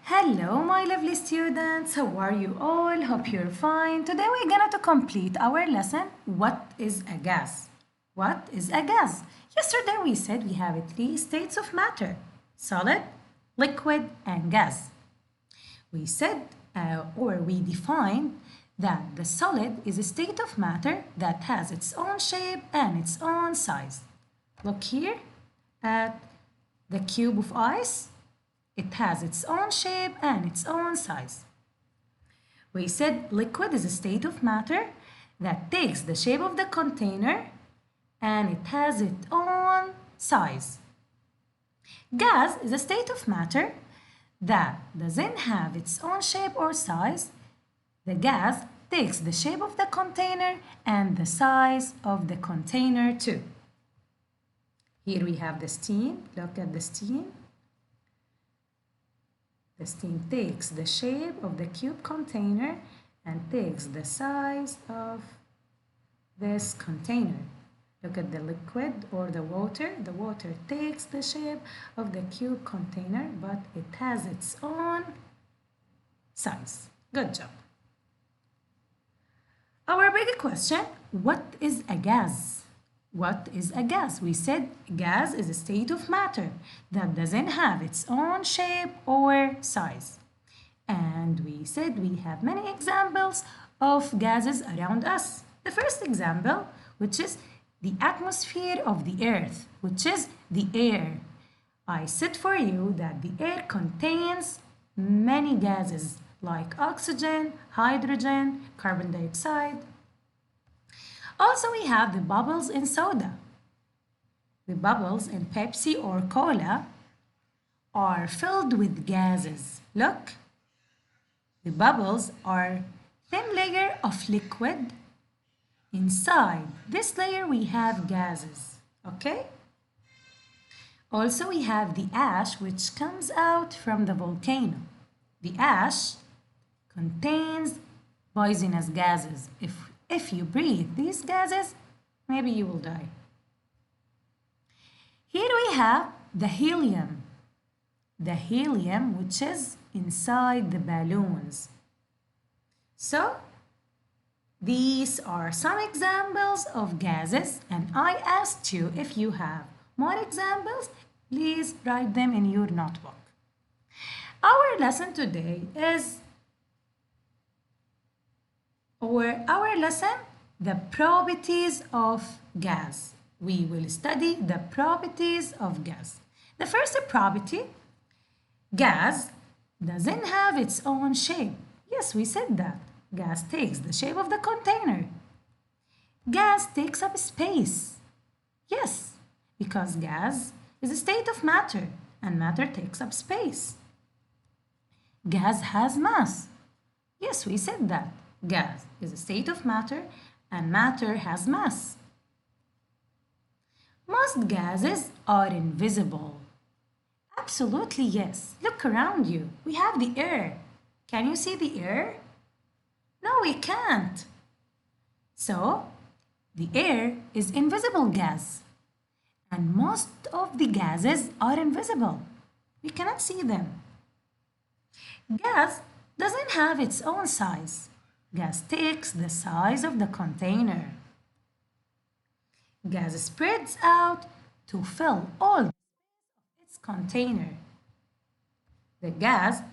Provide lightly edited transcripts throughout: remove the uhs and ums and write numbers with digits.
Hello, my lovely students. How are you all? Hope you're fine. Today we're going to complete our lesson. What is a gas? What is a gas? Yesterday we said we have three states of matter: solid, liquid, and gas. We said or we defined that the solid is a state of matter that has its own shape and its own size. Look here at the cube of ice. It has its own shape and its own size. We said liquid is a state of matter that takes the shape of the container and it has its own size. Gas is a state of matter that doesn't have its own shape or size. The gas takes the shape of the container and the size of the container too. Here we have the steam. Look at the steam. The steam takes the shape of the cube container and takes the size of this container. Look at the liquid or the water. The water takes the shape of the cube container, but it has its own size. Good job. Our big question, what is a gas? What is a gas? We said gas is a state of matter that doesn't have its own shape or size. And we said we have many examples of gases around us. The first example, which is the atmosphere of the earth, which is the air. I said for you that the air contains many gases like oxygen, hydrogen, carbon dioxide. Also, we have the bubbles in soda. The bubbles in Pepsi or Cola are filled with gases. Look, the bubbles are thin layer of liquid. Inside this layer we have gases, okay? Also, we have the ash which comes out from the volcano. The ash contains poisonous gases. If you breathe these gases, maybe you will die. Here we have the helium. The helium which is inside the balloons. So, these are some examples of gases, and I asked you if you have more examples, please write them in your notebook. Our lesson today is our lesson, the properties of gas. We will study the properties of gas. The first property, gas doesn't have its own shape. Yes, we said that. Gas takes the shape of the container. Gas takes up space. Yes, because gas is a state of matter and matter takes up space. Gas has mass. Yes, we said that. Gas is a state of matter and matter has mass. Most gases are invisible. Absolutely yes. Look around you. We have the air. Can you see the air? No, we can't. So, the air is invisible gas. And most of the gases are invisible. We cannot see them. Gas doesn't have its own size. Gas takes the size of the container. Gas spreads out to fill all its container. The gas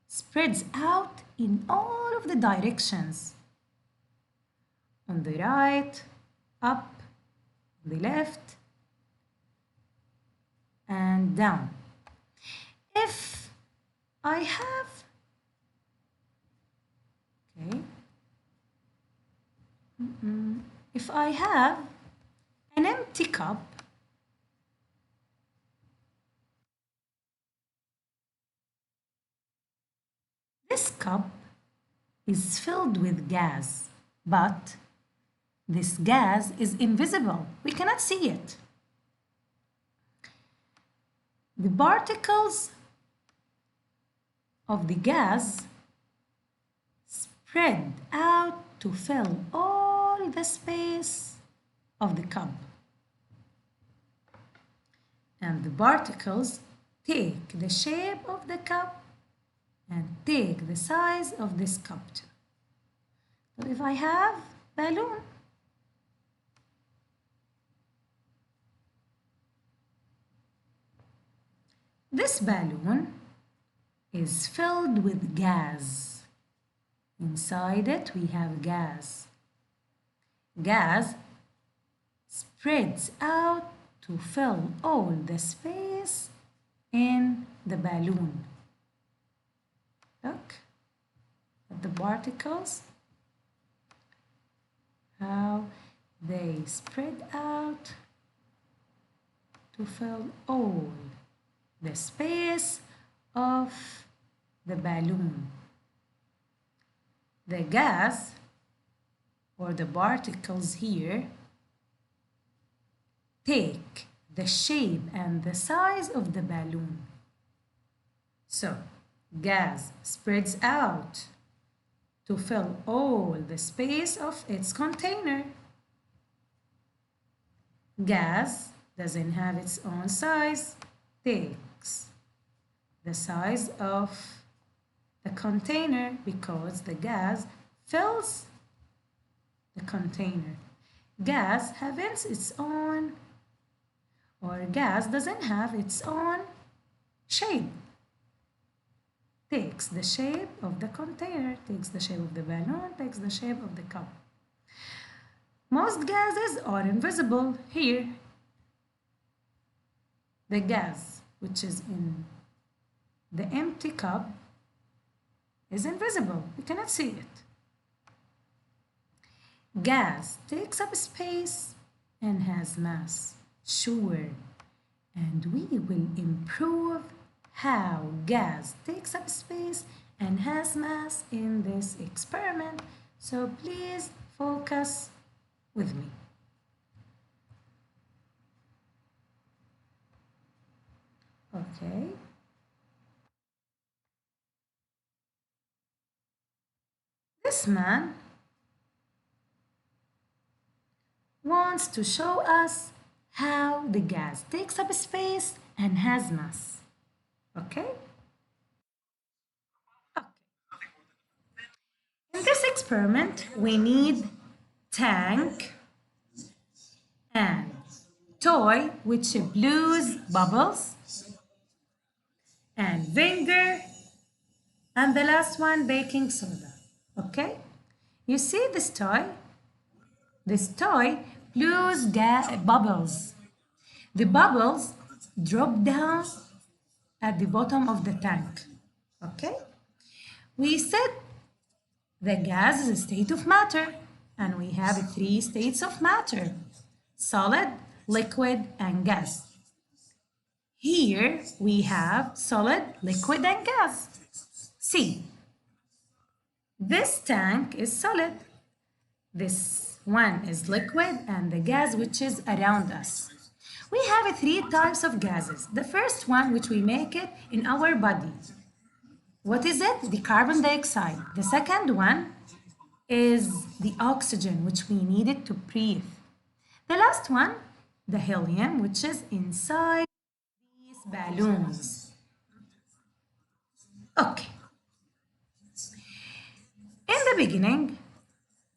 spreads out in all of the directions. On the right, up, the left, and down. If I have, if I have an empty cup, this cup is filled with gas, but this gas is invisible. We cannot see it. The particles of the gas spread out to fill all the space of the cup. And the particles take the shape of the cup and take the size of this cup too. So if I have balloon, this balloon is filled with gas. Inside it we have gas. Gas spreads out to fill all the space in the balloon. Look at the particles, how they spread out to fill all the space of the balloon. The gas or the particles here take the shape and the size of the balloon. So, gas spreads out to fill all the space of its container. Gas doesn't have its own size, takes the size of the container because the gas fills the container. Gas has its own, or gas doesn't have its own shape. Takes the shape of the container, takes the shape of the balloon, takes the shape of the cup. Most gases are invisible. Here, the gas which is in the empty cup is invisible. We cannot see it. Gas takes up space and has mass. Sure. And we will improve how gas takes up space and has mass in this experiment. So please focus with me. Okay. This man wants to show us how the gas takes up space and has mass. Okay? Okay. In this experiment, we need tank and toy which blows bubbles and vinegar and the last one baking soda. Okay? You see this toy? This toy blows bubbles. The bubbles drop down at the bottom of the tank. Okay? We said the gas is a state of matter, and we have 3 states of matter: solid, liquid, and gas. Here we have solid, liquid, and gas. See, this tank is solid. This one is liquid, and the gas which is around us. We have 3 types of gases. The first one, which we make it in our body. What is it? The carbon dioxide. The second one is the oxygen, which we needed to breathe. The last one, the helium, which is inside these balloons. Okay. In the beginning,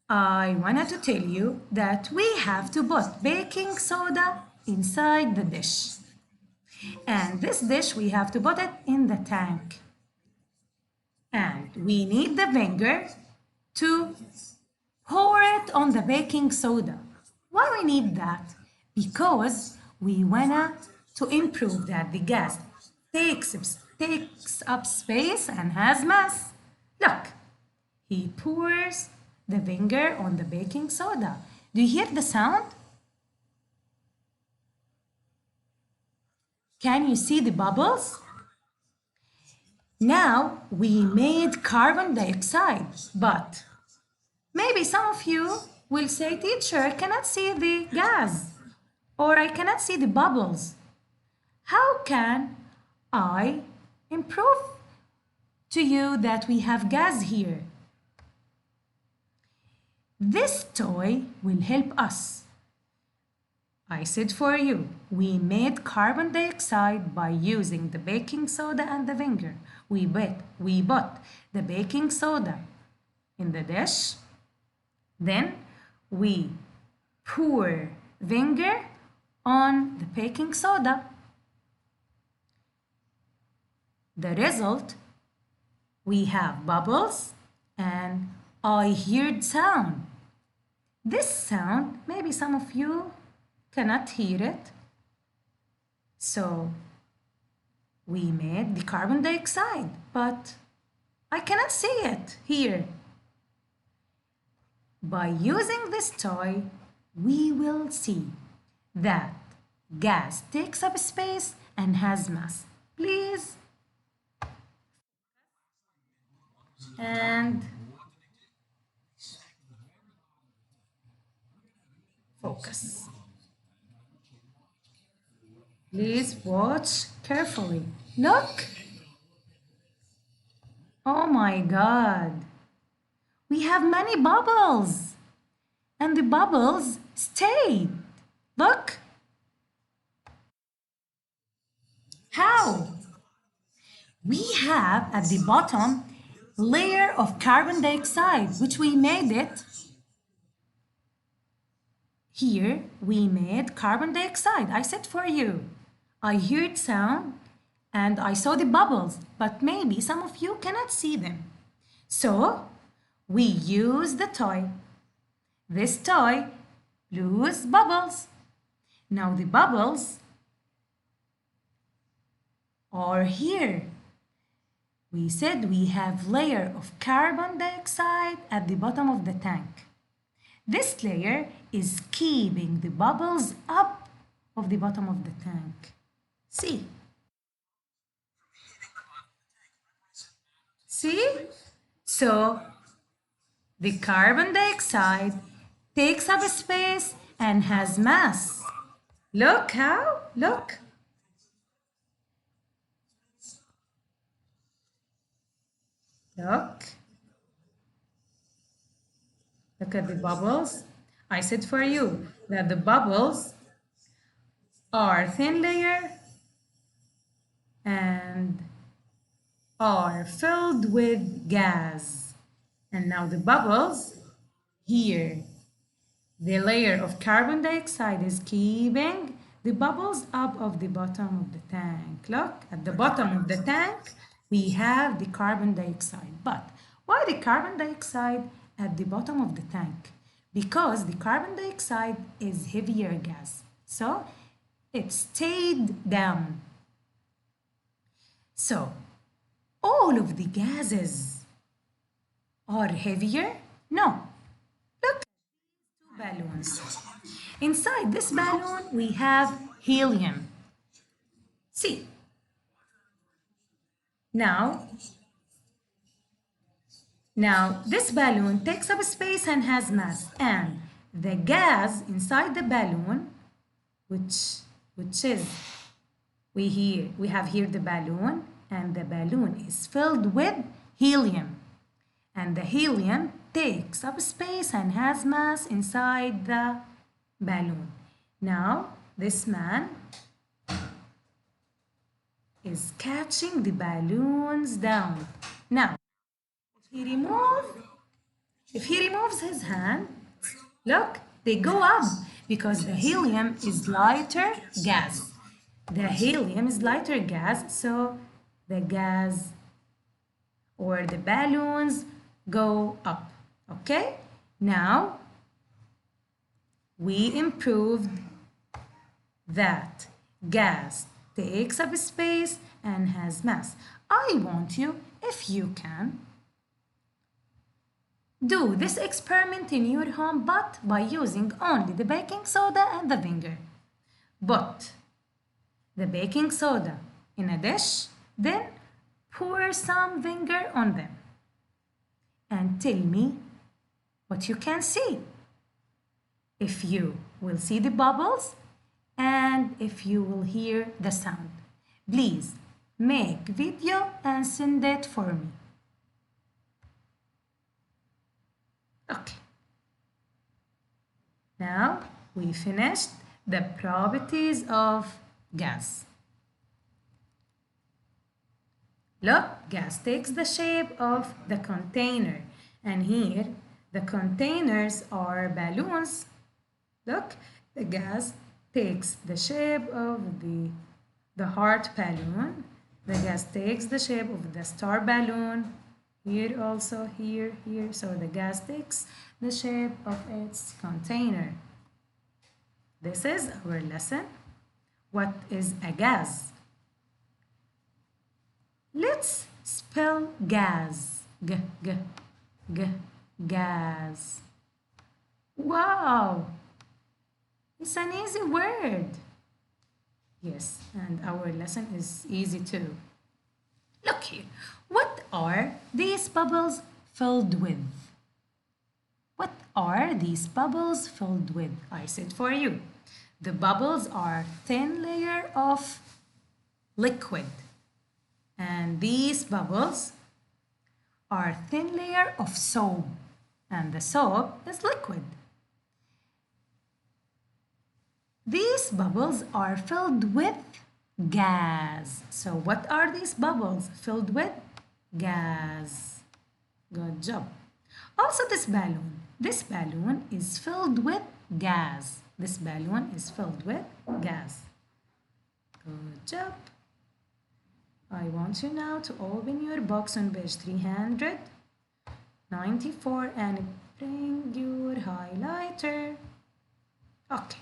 I wanted to tell you that we have to put baking soda inside the dish. And this dish, we have to put it in the tank. And we need the vinegar to pour it on the baking soda. Why we need that? Because we wanna to improve that the gas takes up space and has mass. Look, he pours the vinegar on the baking soda. Do you hear the sound? Can you see the bubbles? Now we made carbon dioxide, but maybe some of you will say, teacher, I cannot see the gas, or I cannot see the bubbles. How can I improve to you that we have gas here? This toy will help us. I said for you, we made carbon dioxide by using the baking soda and the vinegar. We put the baking soda in the dish. Then we pour vinegar on the baking soda. The result, we have bubbles and I heard sound. This sound, maybe some of you cannot hear it. So we made the carbon dioxide, but I cannot see it here. By using this toy, we will see that gas takes up space and has mass. Please. And focus. Please watch carefully. Look. Oh my God. We have many bubbles. And the bubbles stayed. Look. How? We have at the bottom layer of carbon dioxide, which we made it. Here we made carbon dioxide. I said for you. I heard sound and I saw the bubbles, but maybe some of you cannot see them. So we use the toy. This toy blews bubbles. Now the bubbles are here. We said we have layer of carbon dioxide at the bottom of the tank. This layer is keeping the bubbles up of the bottom of the tank. See? See? So the carbon dioxide takes up space and has mass. Look how? Look. Look. Look at the bubbles. I said for you that the bubbles are thin layer and are filled with gas. And now the bubbles here, the layer of carbon dioxide is keeping the bubbles up of the bottom of the tank. Look, at the bottom of the tank, we have the carbon dioxide. But why the carbon dioxide at the bottom of the tank? Because the carbon dioxide is heavier gas. So it stayed down. So all of the gases are heavier? No. Look, two balloons. Inside this balloon, we have helium. See. Now, this balloon takes up space and has mass. And the gas inside the balloon, which is, we have here the balloon, and the balloon is filled with helium. And the helium takes up space and has mass inside the balloon. Now, this man is catching the balloons down. Now, if he removes his hand, look, they go up because the helium is lighter gas. The helium is lighter gas, so the gas or the balloons go up. Okay? Now, we improved that gas takes up space and has mass. I want you, if you can, do this experiment in your home, but by using only the baking soda and the vinegar. Put the baking soda in a dish, then pour some vinegar on them. And tell me what you can see. If you will see the bubbles and if you will hear the sound. Please make video and send it for me. Okay. Now we finished The properties of gas. Look, gas takes the shape of the container. And here, the containers are balloons. Look, the gas takes the shape of the heart balloon. The gas takes the shape of the star balloon. Here also, here. So the gas takes the shape of its container. This is our lesson. What is a gas? Let's spell gas. Gas. Wow! It's an easy word. Yes, and our lesson is easy too. Look here. What are these bubbles filled with? What are these bubbles filled with? I said for you. The bubbles are thin layer of liquid. And these bubbles are thin layer of soap. And the soap is liquid. These bubbles are filled with gas. So what are these bubbles filled with? Gas. Good job. Also this balloon. This balloon is filled with gas. This balloon is filled with gas. Good job. I want you now to open your box on page 394 and bring your highlighter. Okay.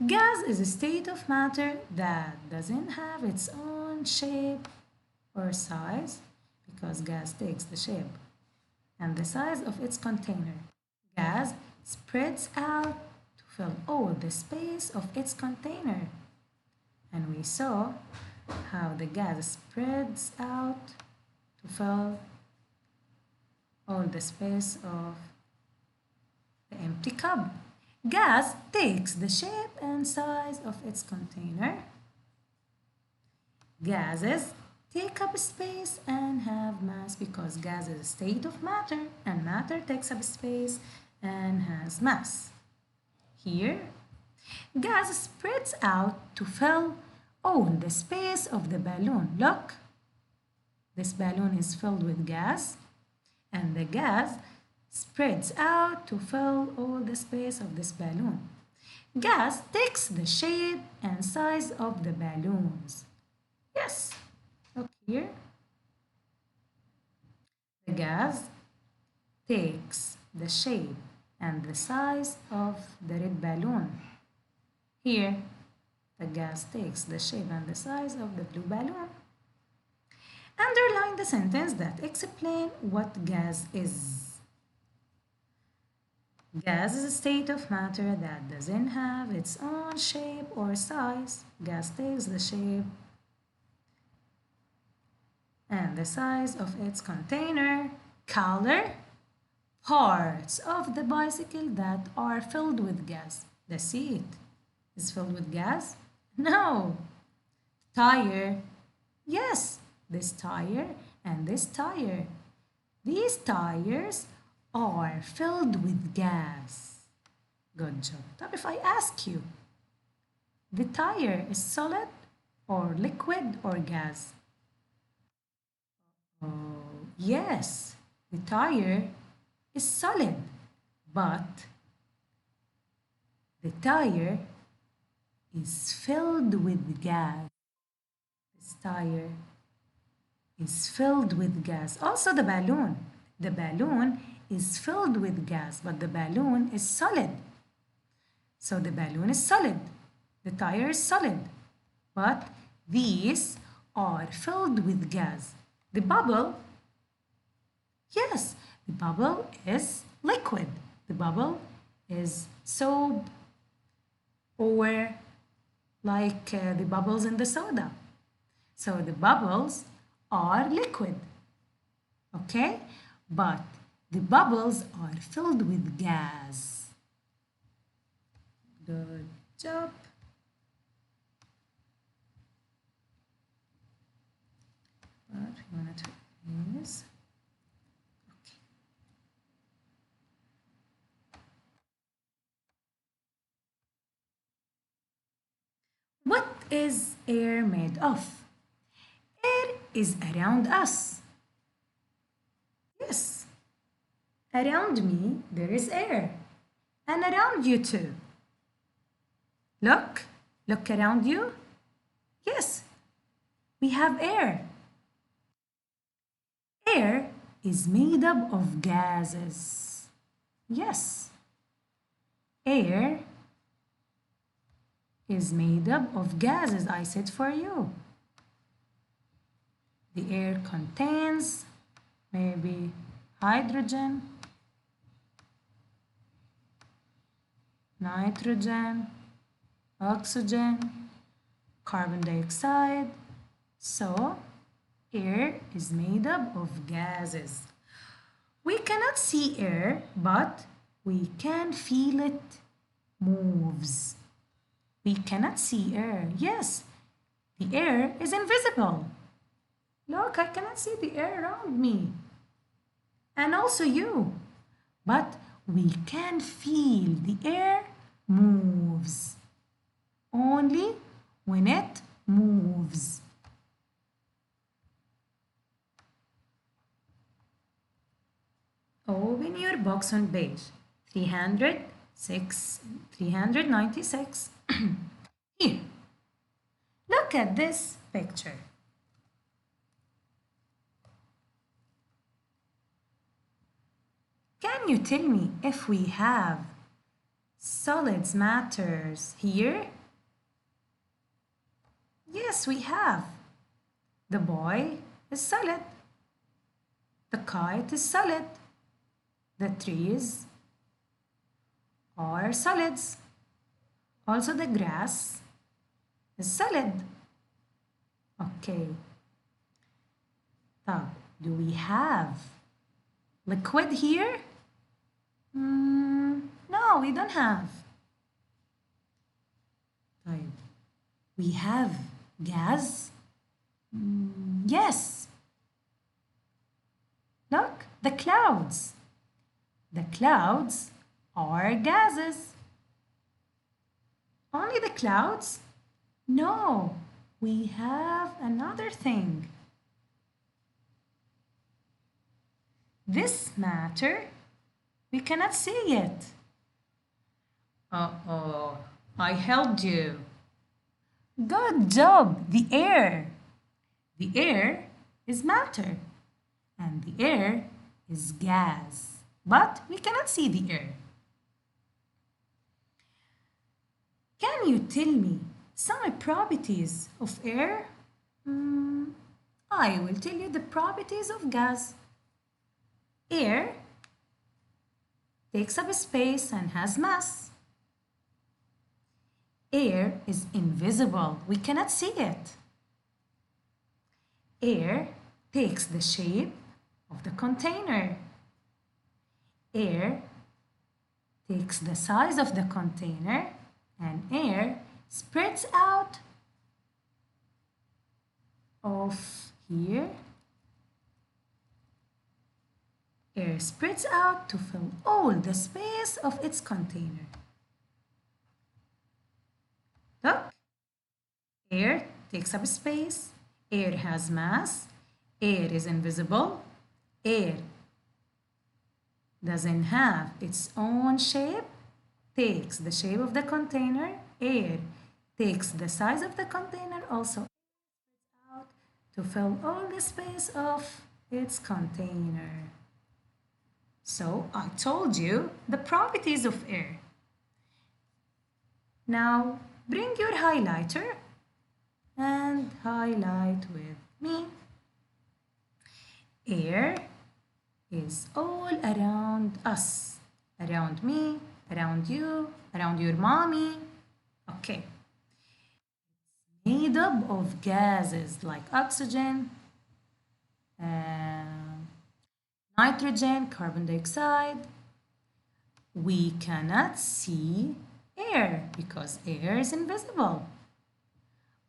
Gas is a state of matter that doesn't have its own shape or size because gas takes the shape and the size of its container. Gas spreads out to fill all the space of its container. And we saw how the gas spreads out to fill all the space of the empty cup. Gas takes the shape and size of its container. Gases take up space and have mass because gas is a state of matter and matter takes up space and has mass. Here, gas spreads out to fill all the space of the balloon. Look, this balloon is filled with gas and the gas spreads out to fill all the space of this balloon. Gas takes the shape and size of the balloons. Yes, look here. The gas takes the shape and the size of the red balloon. Here, the gas takes the shape and the size of the blue balloon. Underline the sentence that explains what gas is. Gas is a state of matter that doesn't have its own shape or size. Gas takes the shape and the size of its container. Color parts of the bicycle that are filled with gas. The seat is filled with gas? No. Tire? Yes, this tire and this tire. These tires are filled with gas. Good job. Now if I ask you, the tire is solid or liquid or gas? Oh, yes, the tire is solid, but the tire is filled with gas. This tire is filled with gas. Also the balloon. The balloon is filled with gas, but the balloon is solid. So the balloon is solid. The tire is solid. But these are filled with gas. The bubble, yes, the bubble is liquid. The bubble is soap or like the bubbles in the soda. So the bubbles are liquid. Okay? But the bubbles are filled with gas. Good job. What we want to do is is air made of? Air is around us. Yes. Around me, there is air. And around you too. Look. Look around you. Yes. We have air. Air is made up of gases. Yes. Air is made up of gases, I said for you. The air contains maybe hydrogen, nitrogen, oxygen, carbon dioxide. So, air is made up of gases. We cannot see air, but we can feel it moves. We cannot see air. Yes, the air is invisible. Look, I cannot see the air around me. And also you. But we can feel the air moves. Only when it moves. Open your box on page 396. Here, look at this picture. Can you tell me if we have solids matters here? Yes, we have. The boy is solid. The kite is solid. The trees are solids. Also the grass is solid. Okay. Now, do we have liquid here? No, we don't have. Right. We have gas? Yes. Look, the clouds. The clouds are gases. Only the clouds? No, we have another thing. This matter, we cannot see it. Uh-oh, I helped you. Good job, the air. The air is matter, and the air is gas. But we cannot see the air. Can you tell me some properties of air? I will tell you the properties of gas. Air takes up space and has mass. Air is invisible. We cannot see it. Air takes the shape of the container. Air takes the size of the container, and air spreads out of here. Air spreads out to fill all the space of its container. Look, air takes up space, air has mass, air is invisible, air doesn't have its own shape, takes the shape of the container, air takes the size of the container, also spreads out to fill all the space of its container. So I told you the properties of air. Now bring your highlighter and highlight with me. Air is all around us, around me, around you, around your mommy. Okay. It's made up of gases like oxygen, nitrogen, carbon dioxide. We cannot see air because air is invisible.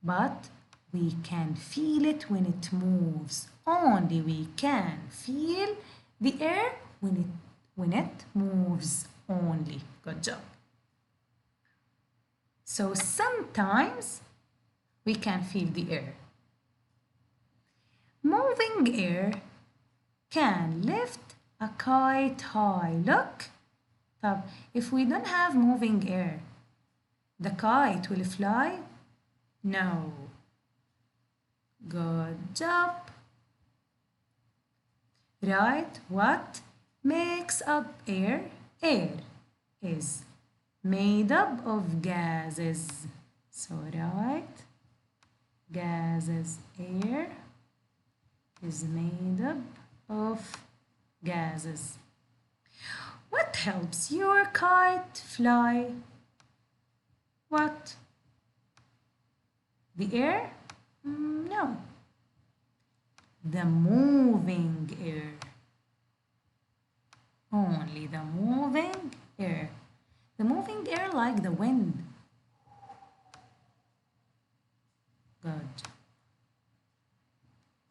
But we can feel it when it moves. Only we can feel the air when it moves only. Good job. So sometimes We can feel the air. Moving air can lift a kite high. Look. طب if we don't have moving air, the kite will fly? No. Good job. Right, what makes up air? Air is made up of gases. So right, gases, air is made up of gases. What helps your kite fly? What? The air? No. The moving air. Only the moving air. The moving air like the wind. Good.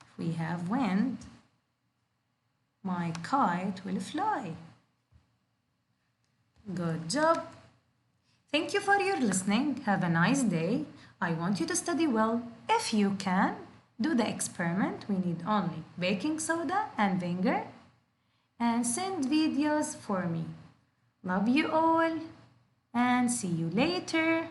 If we have wind, my kite will fly. Good job. Thank you for your listening. Have a nice day. I want you to study well. If you can, do the experiment. We need only baking soda and vinegar. And send videos for me. Love you all and see you later.